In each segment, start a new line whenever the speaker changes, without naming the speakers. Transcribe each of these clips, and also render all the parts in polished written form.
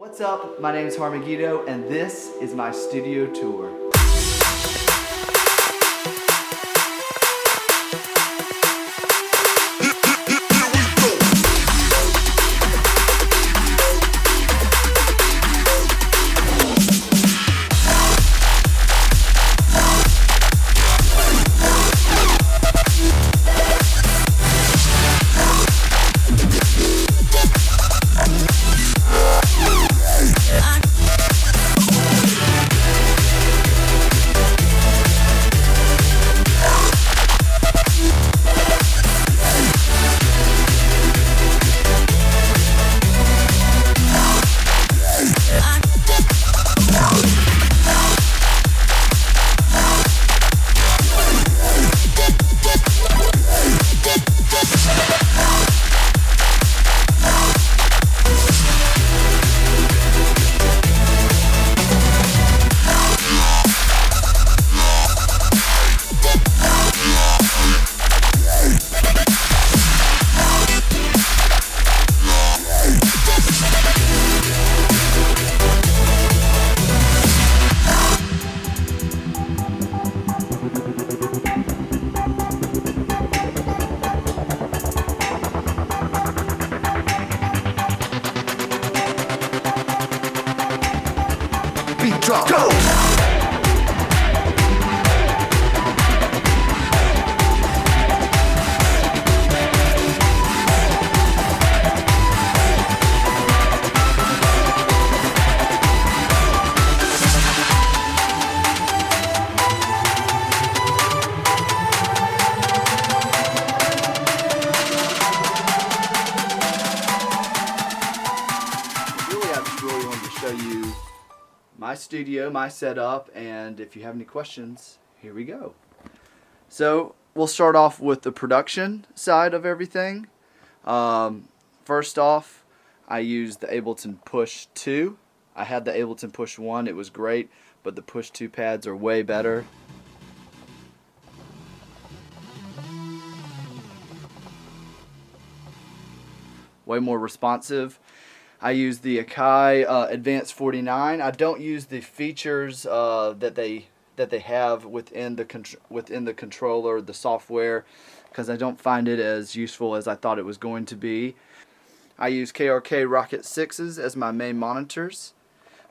What's up? My name is Megiddo, and this is my studio tour. Drop. Go! I just really wanted to show you my studio, my setup, and if you have any questions, here we go. So we'll start off with the production side of everything. First off, I used the Ableton Push 2. I had the Ableton Push 1, it was great, but the Push 2 pads are way better. Way more responsive. I use the Akai Advanced 49. I don't use the features that they have within the controller, the software, because I don't find it as useful as I thought it was going to be. I use KRK Rocket 6s as my main monitors.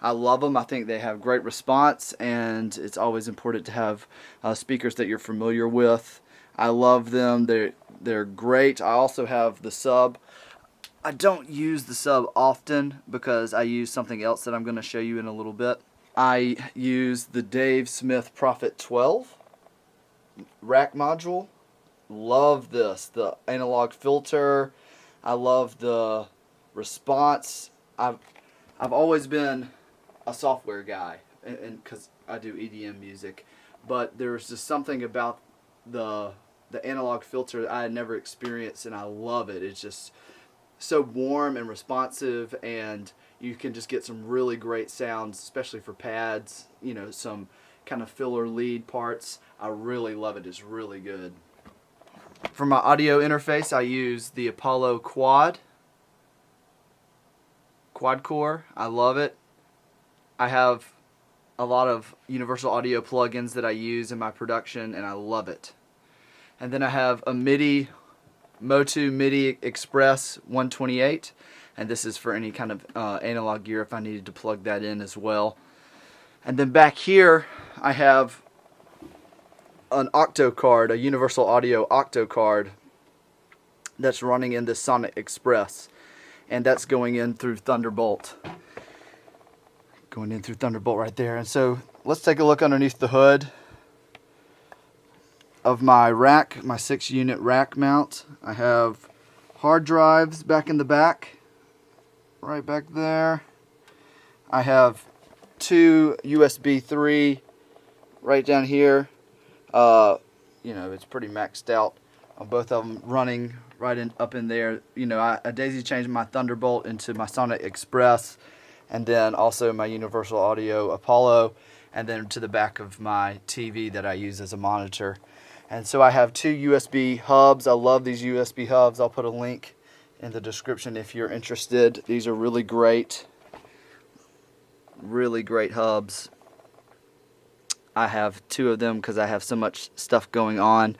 I love them. I think they have great response, and it's always important to have speakers that you're familiar with. I love them. They're great. I also have the sub. I don't use the sub often because I use something else that I'm going to show you in a little bit. I use the Dave Smith Prophet 12 rack module. Love this. The analog filter. I love the response. I've always been a software guy, and because I do EDM music, but there's just something about the analog filter that I had never experienced, and I love it. It's just so warm and responsive, and you can just get some really great sounds, especially for pads, you know, some kind of filler lead parts. I really love it. It's really good. For my audio interface, I use the Apollo quad core. I love it. I have a lot of Universal Audio plugins that I use in my production, and I love it. And then I have a Motu MIDI Express 128, and this is for any kind of analog gear if I needed to plug that in as well. And then back here I have an Octo card, a Universal Audio Octo card that's running in the Sonic Express, and that's going in through Thunderbolt. Going in through Thunderbolt right there. And so let's take a look underneath the hood of my rack, my 6-unit rack mount. I have hard drives back in the back, right back there. I have 2 USB 3 right down here. You know, it's pretty maxed out on both of them, running right up in there. You know, I daisy chained my Thunderbolt into my Sonic Express, and then also my Universal Audio Apollo, and then to the back of my TV that I use as a monitor. And so I have 2 USB hubs. I love these USB hubs. I'll put a link in the description if you're interested. These are really great. really great hubs. I have 2 of them because I have so much stuff going on.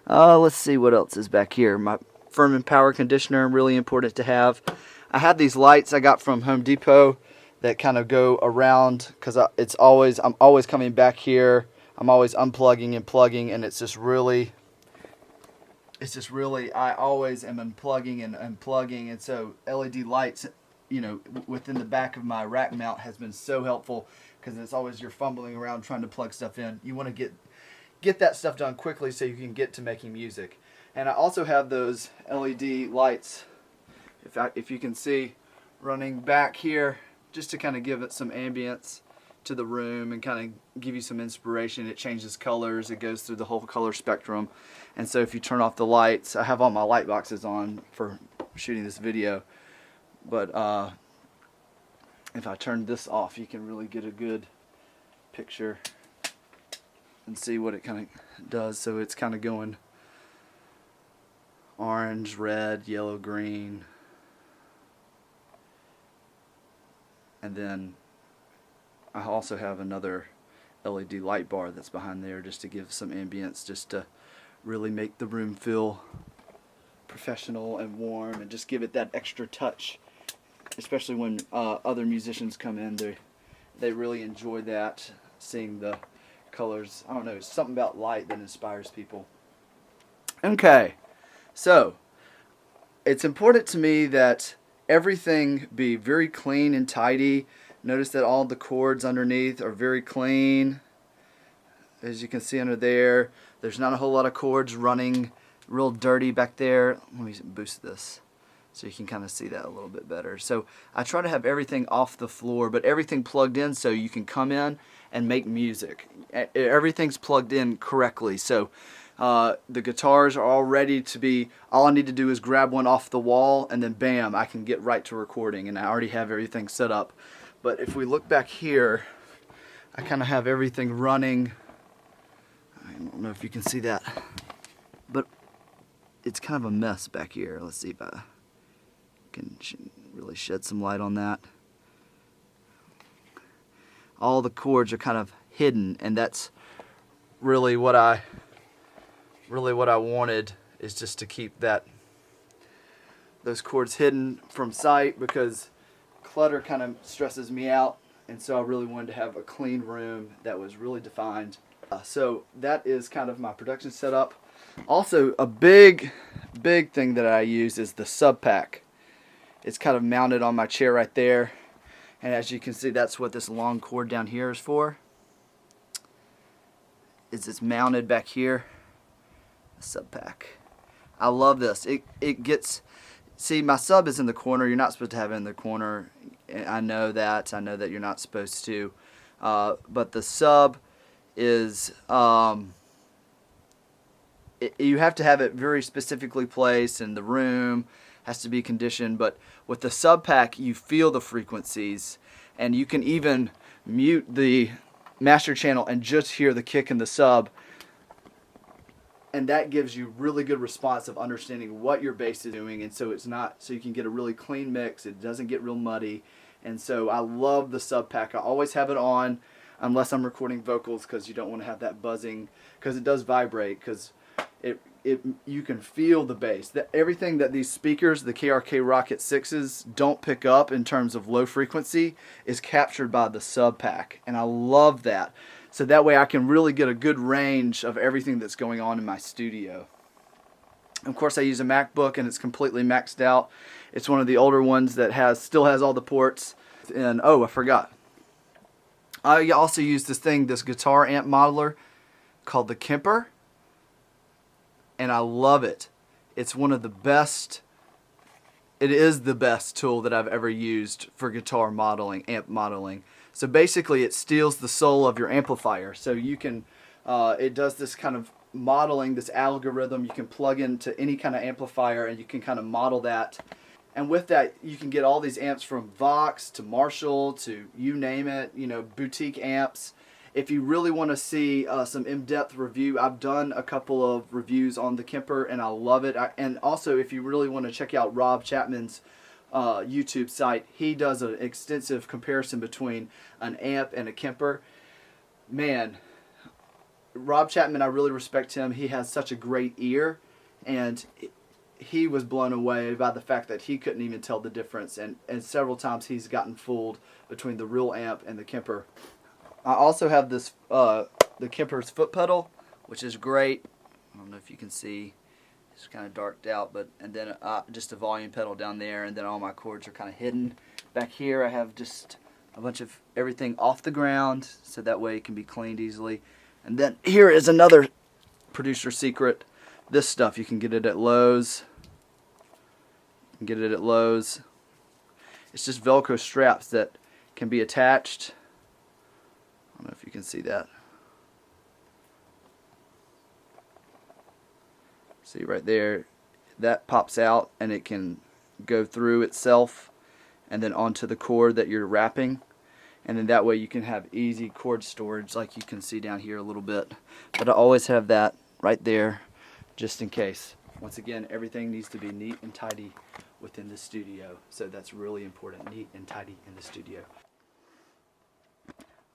Let's see what else is back here. My Furman power conditioner, really important to have. I have these lights I got from Home Depot that kind of go around because I'm always coming back here. I'm always unplugging and plugging, and it's just really I always am unplugging and unplugging, and so LED lights, within the back of my rack mount has been so helpful because it's always you're fumbling around trying to plug stuff in. You want to get that stuff done quickly so you can get to making music. And I also have those LED lights, if you can see, running back here just to kind of give it some ambience to the room and kind of give you some inspiration. It changes colors, it goes through the whole color spectrum. And so if you turn off the lights, I have all my light boxes on for shooting this video, but if I turn this off, you can really get a good picture and see what it kind of does. So it's kind of going orange, red, yellow, green, and then I also have another LED light bar that's behind there just to give some ambience, just to really make the room feel professional and warm and just give it that extra touch, especially when other musicians come in. They really enjoy that, seeing the colors. I don't know, it's something about light that inspires people. Okay, so it's important to me that everything be very clean and tidy. Notice that all the cords underneath are very clean. As you can see under there, there's not a whole lot of cords running real dirty back there. Let me boost this so you can kind of see that a little bit better. So I try to have everything off the floor, but everything plugged in so you can come in and make music. Everything's plugged in correctly. So the guitars are all ready to be, all I need to do is grab one off the wall and then bam, I can get right to recording, and I already have everything set up. But if we look back here, I kind of have everything running. I don't know if you can see that, but it's kind of a mess back here. Let's see if I can really shed some light on that. All the cords are kind of hidden, and that's really what I wanted, is just to keep those cords hidden from sight, because clutter kind of stresses me out, and so I really wanted to have a clean room that was really defined. So that is kind of my production setup. Also, a big thing that I use is the sub pack. It's kind of mounted on my chair right there, and as you can see, that's what this long cord down here is for. It's mounted back here. A sub pack. I love this. It gets. See, my sub is in the corner. You're not supposed to have it in the corner. I know that. I know that you're not supposed to. But the sub is, you have to have it very specifically placed, and the room has to be conditioned. But with the sub pack, you feel the frequencies, and you can even mute the master channel and just hear the kick in the sub. And that gives you really good response of understanding what your bass is doing, and so you can get a really clean mix. It doesn't get real muddy, and so I love the sub pack. I always have it on unless I'm recording vocals, because you don't want to have that buzzing, because it does vibrate, because you can feel the bass. Everything that these speakers, the KRK Rocket 6s, don't pick up in terms of low frequency is captured by the sub pack, and I love that. So that way I can really get a good range of everything that's going on in my studio. Of course, I use a MacBook, and it's completely maxed out. It's one of the older ones that still has all the ports. And oh, I forgot. I also use this guitar amp modeler called the Kemper, and I love it. It's one of the best. It is the best tool that I've ever used for guitar modeling, amp modeling. So basically, it steals the soul of your amplifier. So you can, it does this kind of modeling, this algorithm. You can plug into any kind of amplifier, and you can kind of model that. And with that, you can get all these amps from Vox to Marshall to you name it, boutique amps. If you really want to see some in-depth review, I've done a couple of reviews on the Kemper, and I love it. And also, if you really want to check out Rob Chapman's YouTube site. He does an extensive comparison between an amp and a Kemper. Man, Rob Chapman, I really respect him. He has such a great ear, and he was blown away by the fact that he couldn't even tell the difference, and several times he's gotten fooled between the real amp and the Kemper. I also have this the Kemper's foot pedal, which is great. I don't know if you can see. It's kind of darked out, but and then just a volume pedal down there, and then all my chords are kind of hidden. Back here I have just a bunch of everything off the ground, so that way it can be cleaned easily. And then here is another producer secret. This stuff, you can get it at Lowe's. You can get it at Lowe's. It's just Velcro straps that can be attached. I don't know if you can see that. See right there, that pops out and it can go through itself and then onto the cord that you're wrapping, and then that way you can have easy cord storage, like you can see down here a little bit. But I always have that right there just in case. Once again, everything needs to be neat and tidy within the studio, so that's really important, neat and tidy in the studio.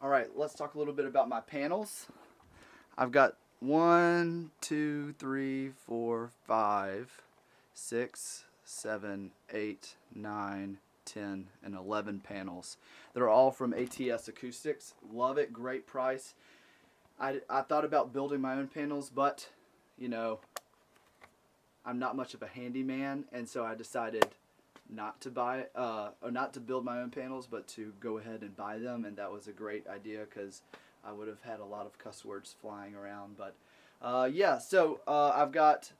Alright, let's talk a little bit about my panels. I've got 1, 2, 3, 4, 5, 6, 7, 8, 9, 10, and 11 panels. They're all from ATS Acoustics. Love it, great price. I thought about building my own panels, but you know, I'm not much of a handyman, and so I decided not to buy or not to build my own panels, but to go ahead and buy them, and that was a great idea because I would have had a lot of cuss words flying around. But yeah, so I've got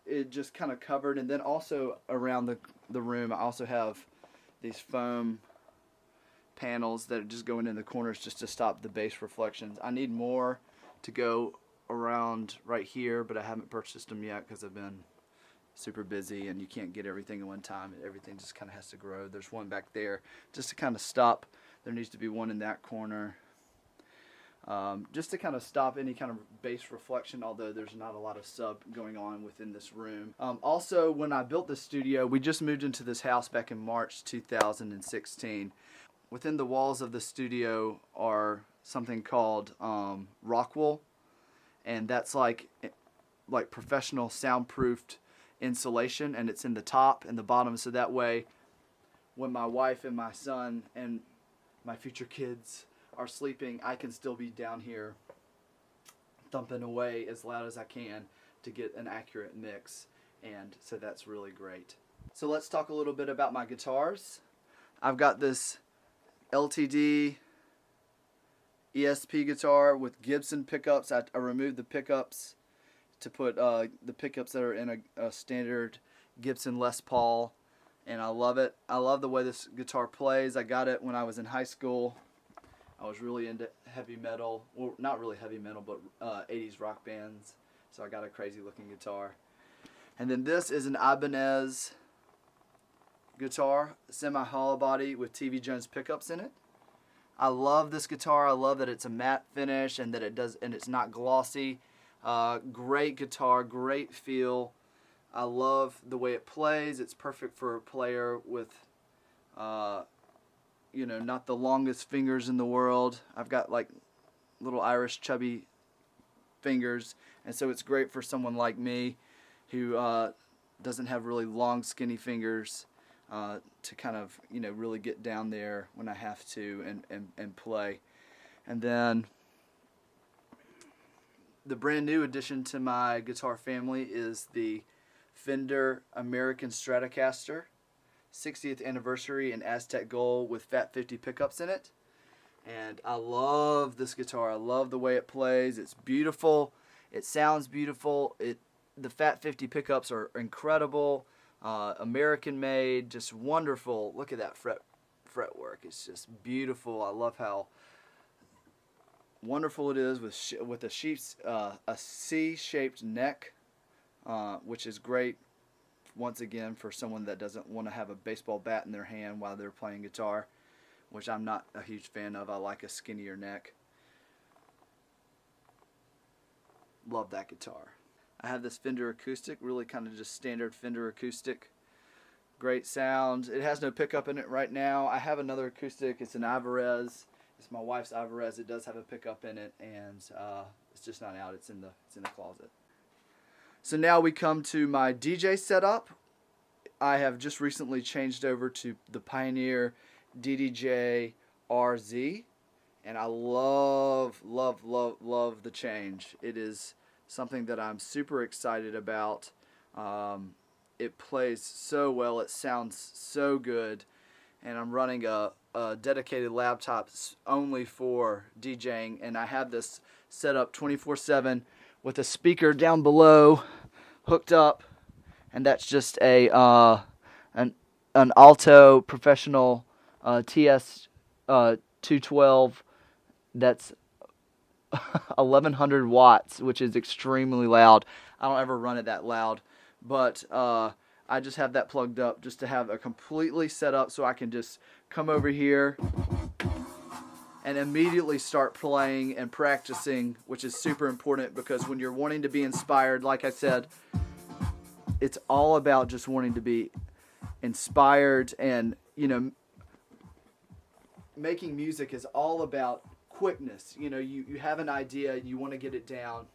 it just kind of covered, and then also around the room I also have these foam panels that are just going in the corners just to stop the bass reflections. I need more to go around right here, but I haven't purchased them yet because I've been super busy, and you can't get everything at one time. Everything just kind of has to grow. There's one back there just to kind of stop. There needs to be one in that corner. Just to kind of stop any kind of bass reflection, although there's not a lot of sub going on within this room. Also, when I built this studio, we just moved into this house back in March 2016. Within the walls of the studio are something called rock wool, and that's like professional soundproofed insulation, and it's in the top and the bottom, so that way when my wife and my son and my future kids are sleeping, I can still be down here thumping away as loud as I can to get an accurate mix, and so that's really great. So let's talk a little bit about my guitars. I've got this LTD ESP guitar with Gibson pickups. I removed the pickups to put the pickups that are in a standard Gibson Les Paul, and I love it. I love the way this guitar plays. I got it when I was in high school. I was really into heavy metal, well, not really heavy metal, but 80s rock bands, so I got a crazy looking guitar. And then this is an Ibanez guitar, semi-hollow body with TV Jones pickups in it. I love this guitar. I love that it's a matte finish and that it's not glossy. Great guitar, great feel. I love the way it plays. It's perfect for a player with you know, not the longest fingers in the world. I've got like little Irish chubby fingers, and so it's great for someone like me who doesn't have really long skinny fingers to kind of, you know, really get down there when I have to and play. And then the brand new addition to my guitar family is the Fender American Stratocaster 60th anniversary in Aztec Gold with Fat 50 pickups in it. And I love this guitar. I love the way it plays. It's beautiful. It sounds beautiful. The Fat 50 pickups are incredible. American made, just wonderful. Look at that fretwork. It's just beautiful. I love how wonderful it is with a C-shaped neck, which is great once again for someone that doesn't want to have a baseball bat in their hand while they're playing guitar, which I'm not a huge fan of. I like a skinnier neck. Love that guitar. I have this Fender acoustic, really kind of just standard Fender acoustic. Great sound. It has no pickup in it right now. I have another acoustic. It's an Alvarez. It's my wife's Alvarez. It does have a pickup in it, and it's just not out. It's in the closet. So now we come to my DJ setup. I have just recently changed over to the Pioneer DDJ RZ, and I love the change. It is something that I'm super excited about. It plays so well. It sounds so good, and I'm running a dedicated laptop only for DJing, and I have this set up 24/7 with a speaker down below hooked up, and that's just an Alto Professional TS 212 that's 1100 watts, which is extremely loud. I don't ever run it that loud, but I just have that plugged up just to have a completely set up so I can just come over here and immediately start playing and practicing, which is super important because when you're wanting to be inspired, like I said, it's all about just wanting to be inspired, and making music is all about quickness. You have an idea, you want to get it down.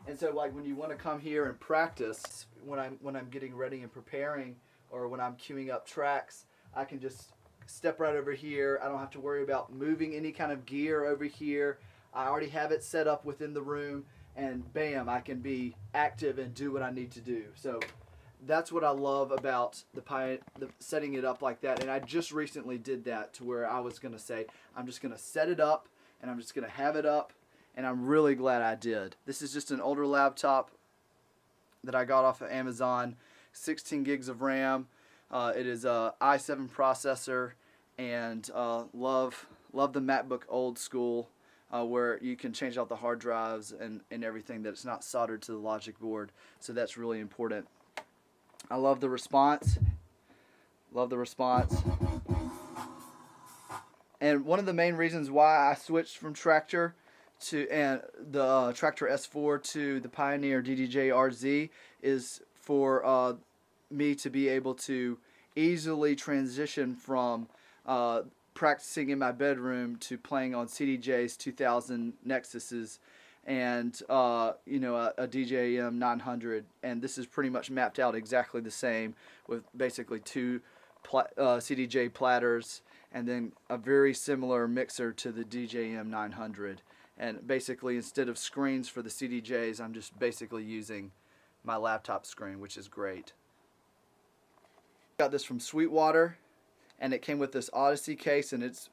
And so like when you want to come here and practice, when I'm getting ready and preparing, or when I'm queuing up tracks, I can just step right over here. I don't have to worry about moving any kind of gear over here. I already have it set up within the room, and bam, I can be active and do what I need to do. So that's what I love about the setting it up like that. And I just recently did that to where I was going to say, I'm just going to set it up and I'm just going to have it up. And I'm really glad I did. This is just an older laptop that I got off of Amazon, 16 gigs of RAM. It is a i7 processor, and love the MacBook old school, where you can change out the hard drives and everything, that it's not soldered to the logic board. So that's really important. I love the response. And one of the main reasons why I switched from Traktor to the Traktor S4 to the Pioneer DDJ RZ is for me to be able to easily transition from practicing in my bedroom to playing on CDJs 2000 Nexuses and a DJM 900, and this is pretty much mapped out exactly the same with basically two CDJ platters and then a very similar mixer to the DJM 900. And basically, instead of screens for the CDJs, I'm just basically using my laptop screen, which is great. Got this from Sweetwater, and it came with this Odyssey case, and it's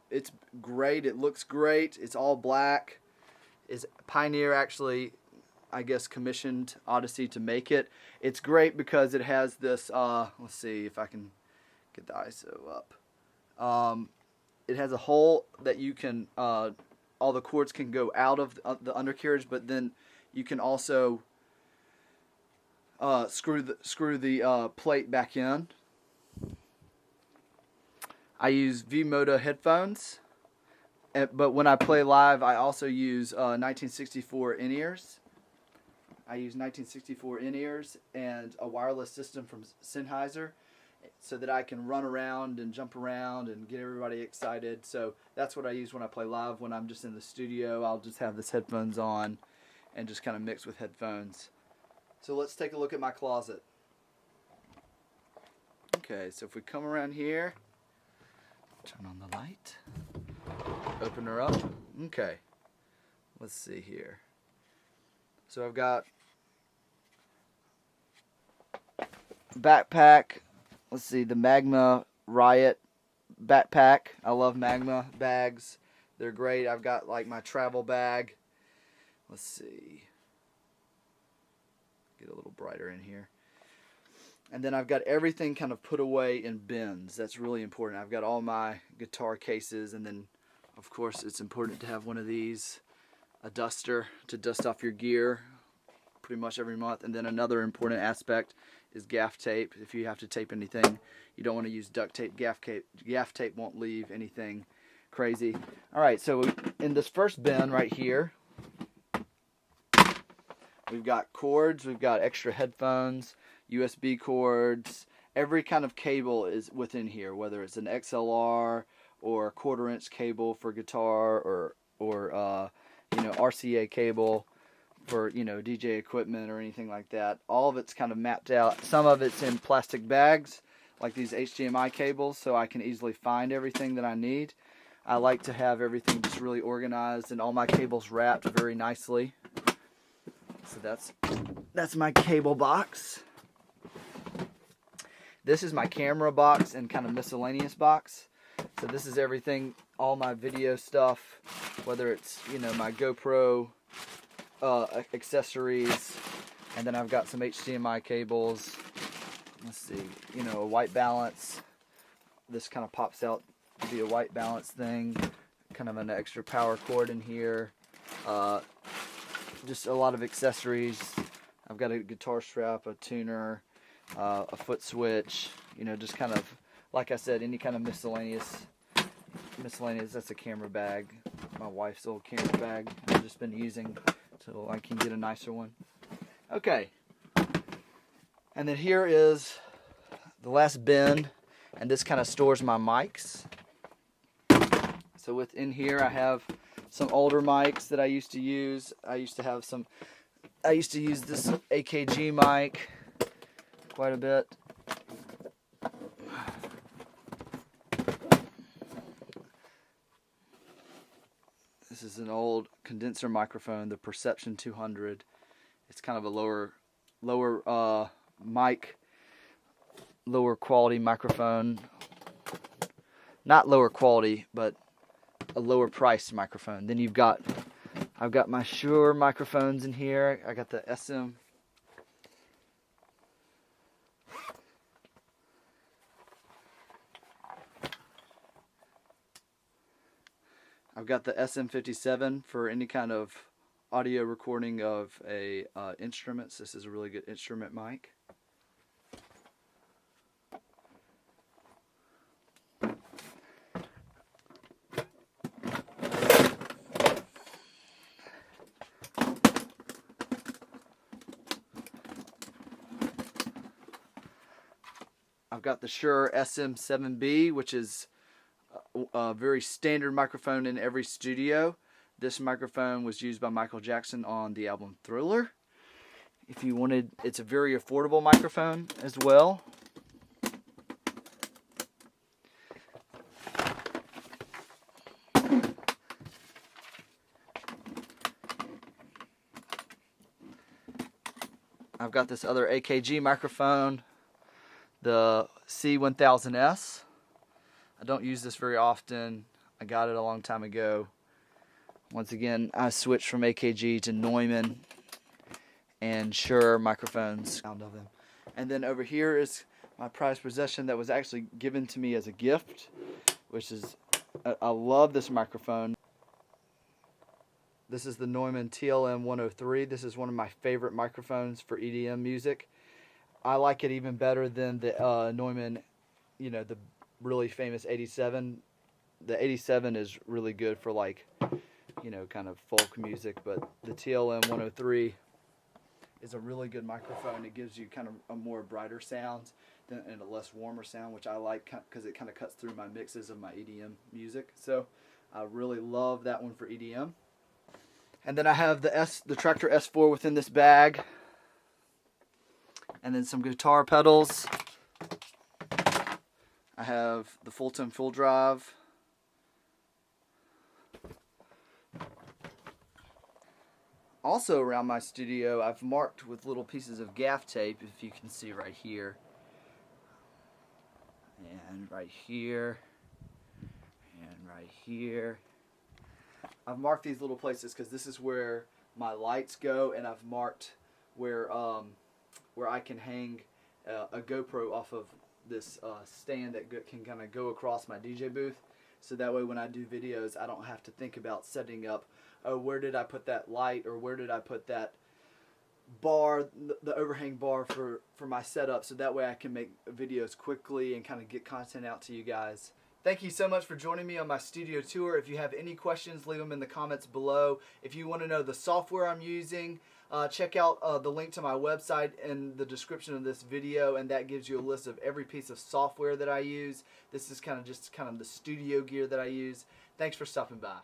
great. It looks great. It's all black. Pioneer actually, I guess, commissioned Odyssey to make it. It's great because it has this. Let's see if I can get the ISO up. It has a hole that you can. All the cords can go out of the undercarriage, but then you can also screw the plate back in. I use V-Moda headphones, but when I play live, I also use 1964 in-ears. I use 1964 in-ears and a wireless system from Sennheiser, so that I can run around and jump around and get everybody excited. So that's what I use when I play live. When I'm just in the studio, I'll just have this headphones on and just kind of mix with headphones. So let's take a look at my closet. Okay, so if we come around here, turn on the light, open her up. Okay, let's see here. So I've got backpack. Let's see, the Magma Riot backpack. I love Magma bags. They're great. I've got like my travel bag. Let's see. Get a little brighter in here. And then I've got everything kind of put away in bins. That's really important. I've got all my guitar cases, and then of course it's important to have one of these, a duster to dust off your gear pretty much every month. And then another important aspect is gaff tape. If you have to tape anything, you don't want to use duct tape. Gaff tape won't leave anything crazy. Alright, so in this first bin right here, we've got cords, we've got extra headphones, USB cords, every kind of cable is within here, whether it's an XLR or a 1/4-inch cable for guitar, or you know, RCA cable for, you know, DJ equipment or anything like that. All of it's kind of mapped out. Some of it's in plastic bags, like these HDMI cables, so I can easily find everything that I need. I like to have everything just really organized and all my cables wrapped very nicely. So that's my cable box. This is my camera box and kind of miscellaneous box. So this is everything, all my video stuff, whether it's, you know, my GoPro accessories, and then I've got some HDMI cables. Let's see, you know, a white balance. This kind of pops out to be a white balance thing. Kind of an extra power cord in here. Just a lot of accessories. I've got a guitar strap, a tuner, a foot switch. You know, just kind of, like I said, any kind of miscellaneous. That's a camera bag. My wife's old camera bag I've just been using till I can get a nicer one. Okay. And then here is the last bin, and this kind of stores my mics. So within here I have some older mics that I used to use. I used to use this AKG mic quite a bit. This is an old condenser microphone, the Perception 200. It's kind of a lower mic, lower quality microphone. Not lower quality, but a lower priced microphone. Then I've got my Shure microphones in here. I got the SM. I've got the SM57 for any kind of audio recording of instruments. This is a really good instrument mic. I've got the Shure SM7B, which is a very standard microphone in every studio. This microphone was used by Michael Jackson on the album Thriller. If you wanted, it's a very affordable microphone as well. I've got this other AKG microphone, the C1000S. I don't use this very often. I got it a long time ago. Once again, I switched from AKG to Neumann and Shure microphones. Sound of them. And then over here is my prized possession that was actually given to me as a gift, which is, I love this microphone. This is the Neumann TLM 103. This is one of my favorite microphones for EDM music. I like it even better than the Neumann, you know, the really famous 87. The 87 is really good for, like, you know, kind of folk music, but the TLM 103 is a really good microphone. It gives you kind of a more brighter sound and a less warmer sound, which I like because it kind of cuts through my mixes of my EDM music. So I really love that one for EDM. And then I have the Traktor S4 within this bag, and then some guitar pedals. I have the Full-Tone Full Drive. Also around my studio, I've marked with little pieces of gaff tape, if you can see right here, and right here, and right here. I've marked these little places because this is where my lights go, and I've marked where I can hang a GoPro off of this stand that can kind of go across my DJ booth, so that way when I do videos I don't have to think about setting up, oh, where did I put that light, or where did I put that bar, the overhang bar for my setup, so that way I can make videos quickly and kind of get content out to you guys. Thank you so much for joining me on my studio tour. If you have any questions, leave them in the comments below. If you want to know the software I'm using, check out the link to my website in the description of this video, and that gives you a list of every piece of software that I use. This is just kind of the studio gear that I use. Thanks for stopping by.